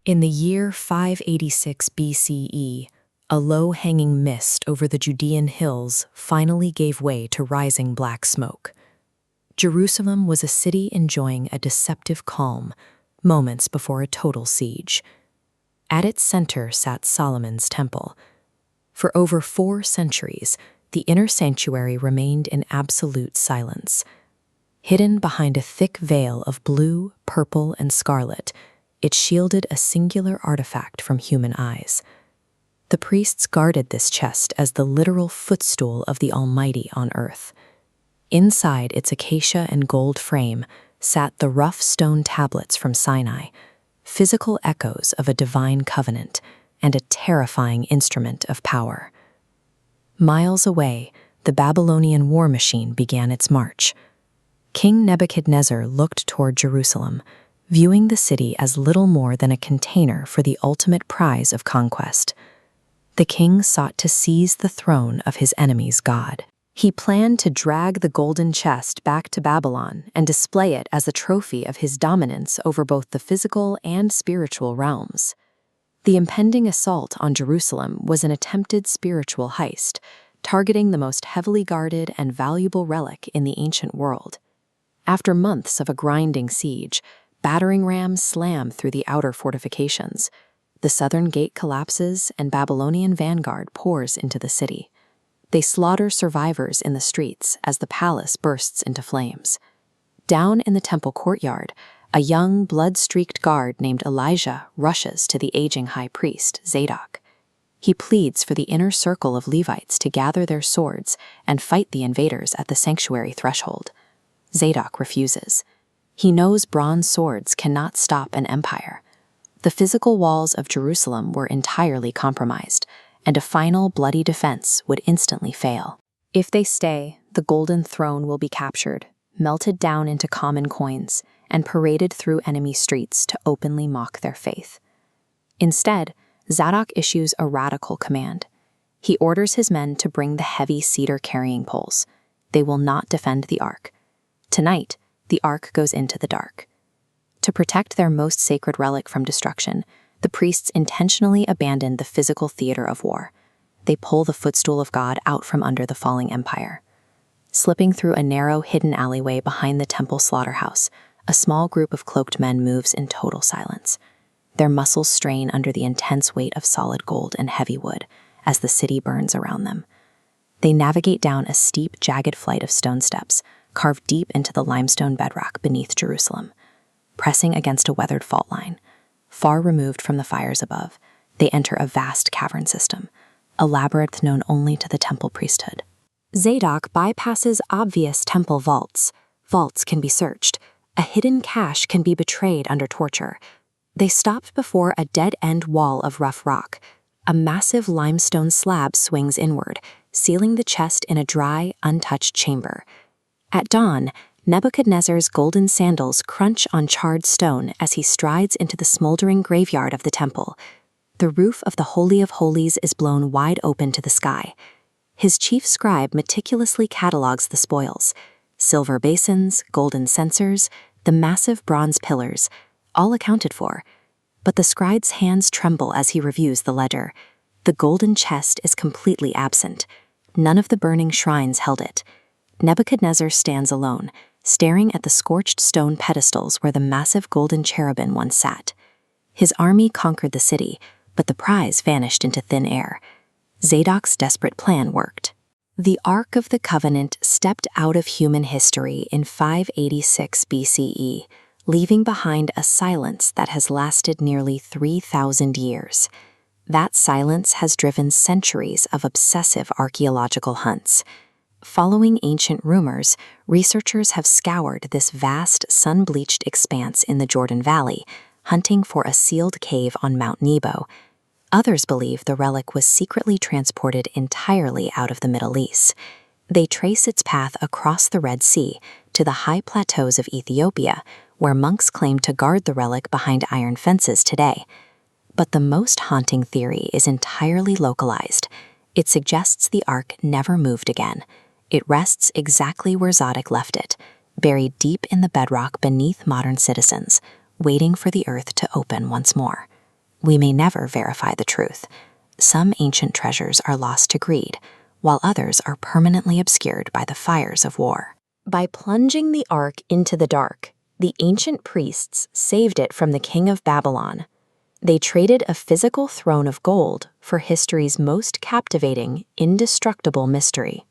In the year 586 BCE, a low-hanging mist over the Judean hills finally gave way to rising black smoke. Jerusalem was a city enjoying a deceptive calm, moments before a total siege. At its center sat Solomon's temple. For over 4 centuries, the inner sanctuary remained in absolute silence. Hidden behind a thick veil of blue, purple, and scarlet, it shielded a singular artifact from human eyes. The priests guarded this chest as the literal footstool of the Almighty on earth. Inside its acacia and gold frame sat the rough stone tablets from Sinai, physical echoes of a divine covenant and a terrifying instrument of power. Miles away, the Babylonian war machine began its march. King Nebuchadnezzar looked toward Jerusalem, viewing the city as little more than a container for the ultimate prize of conquest. The king sought to seize the throne of his enemy's god. He planned to drag the golden chest back to Babylon and display it as a trophy of his dominance over both the physical and spiritual realms. The impending assault on Jerusalem was an attempted spiritual heist, targeting the most heavily guarded and valuable relic in the ancient world. After months of a grinding siege, battering rams slam through the outer fortifications. The southern gate collapses and Babylonian vanguard pours into the city. They slaughter survivors in the streets as the palace bursts into flames. Down in the temple courtyard, a young, blood-streaked guard named Elijah rushes to the aging high priest, Zadok. He pleads for the inner circle of Levites to gather their swords and fight the invaders at the sanctuary threshold. Zadok refuses. He knows bronze swords cannot stop an empire. The physical walls of Jerusalem were entirely compromised, and a final bloody defense would instantly fail. If they stay, the golden throne will be captured, melted down into common coins, and paraded through enemy streets to openly mock their faith. Instead, Zadok issues a radical command. He orders his men to bring the heavy cedar carrying poles. They will not defend the ark. Tonight, the ark goes into the dark. To protect their most sacred relic from destruction, the priests intentionally abandon the physical theater of war. They pull the footstool of God out from under the falling empire. Slipping through a narrow, hidden alleyway behind the temple slaughterhouse, a small group of cloaked men moves in total silence. Their muscles strain under the intense weight of solid gold and heavy wood as the city burns around them. They navigate down a steep, jagged flight of stone steps, carved deep into the limestone bedrock beneath Jerusalem. Pressing against a weathered fault line, far removed from the fires above, they enter a vast cavern system, a labyrinth known only to the temple priesthood. Zadok bypasses obvious temple vaults. Vaults can be searched. A hidden cache can be betrayed under torture. They stopped before a dead-end wall of rough rock. A massive limestone slab swings inward, sealing the chest in a dry, untouched chamber. At dawn, Nebuchadnezzar's golden sandals crunch on charred stone as he strides into the smoldering graveyard of the temple. The roof of the Holy of Holies is blown wide open to the sky. His chief scribe meticulously catalogs the spoils: silver basins, golden censers, the massive bronze pillars, all accounted for. But the scribe's hands tremble as he reviews the ledger. The golden chest is completely absent. None of the burning shrines held it. Nebuchadnezzar stands alone, staring at the scorched stone pedestals where the massive golden cherubim once sat. His army conquered the city, but the prize vanished into thin air. Zadok's desperate plan worked. The Ark of the Covenant stepped out of human history in 586 BCE, leaving behind a silence that has lasted nearly 3,000 years. That silence has driven centuries of obsessive archaeological hunts. Following ancient rumors, researchers have scoured this vast, sun-bleached expanse in the Jordan Valley, hunting for a sealed cave on Mount Nebo. Others believe the relic was secretly transported entirely out of the Middle East. They trace its path across the Red Sea to the high plateaus of Ethiopia, where monks claim to guard the relic behind iron fences today. But the most haunting theory is entirely localized. It suggests the ark never moved again. It rests exactly where Zadok left it, buried deep in the bedrock beneath modern citizens, waiting for the earth to open once more. we may never verify the truth. Some ancient treasures are lost to greed, while others are permanently obscured by the fires of war. By plunging the ark into the dark, the ancient priests saved it from the king of Babylon. They traded a physical throne of gold for history's most captivating, indestructible mystery.